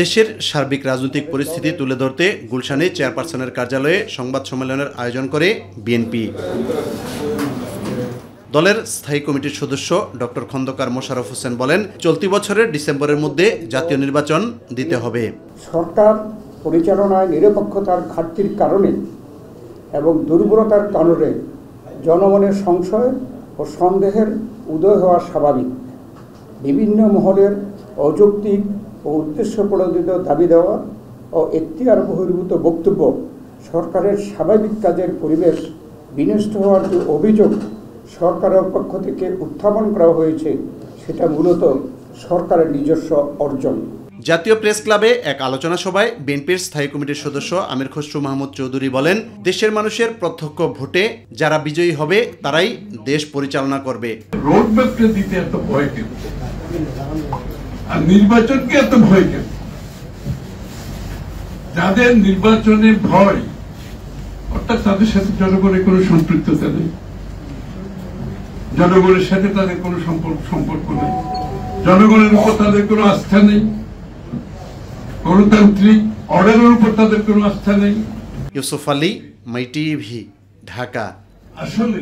দেশের সার্বিক রাজনৈতিক পরিস্থিতি তুলে ধরতে গুলশানে চেয়ারপারসনের কার্যালয়ে সংবাদ সম্মেলনের আয়োজন করে বিএনপি। দলের স্থায়ী কমিটির সদস্য ডক্টর খন্দকার মোশাররফ হোসেন বলেন, চলতি বছরের ডিসেম্বরের মধ্যে জাতীয় নির্বাচন দিতে হবে। সরকার পরিচালনায় নিরপেক্ষতার ঘাটতির কারণে এবং দুর্বলতার কারণে জনমনের সংশয় ও সন্দেহের উদয় হওয়া স্বাভাবিক। বিভিন্ন মহলের অযৌক্তিক ও উদ্দেশ্য প্রণোদিত দাবি দেওয়া ও এখতিয়ার বহির্ভূত বক্তব্য সরকারের স্বাভাবিক কাজের পরিবেশ বিনষ্ট হওয়ার যে অভিযোগ সরকারের পক্ষ থেকে উত্থাপন করা হয়েছে, সেটা মূলত সরকারের নিজস্ব অর্জন। জাতীয় প্রেস ক্লাবে এক আলোচনা সভায় বিএনপির স্থায়ী কমিটির সদস্য আমির খসরু মাহমুদ চৌধুরী বলেন, দেশের মানুষের প্রত্যক্ষ ভোটে যারা বিজয়ী হবে তারাই দেশ পরিচালনা করবে। রোডম্যাপটা দিতে এত ভয় কেন, আর নির্বাচনকে এত ভয় কেন? যাদের নির্বাচনে ভয়, অর্থাৎ তাদের সাথে জনগণের কোনো সম্পৃক্ততা নেই, জনগণের সাথে তাদের কোনো সম্পর্ক নেই, জনগণের উপর তাদের কোনো আস্থা নেই, গণতান্ত্রিক অর্ডারের উপর তাদের কোনো আস্থা নেই। ইউসুফ আলী, মাই টিভি, ঢাকা। আসলে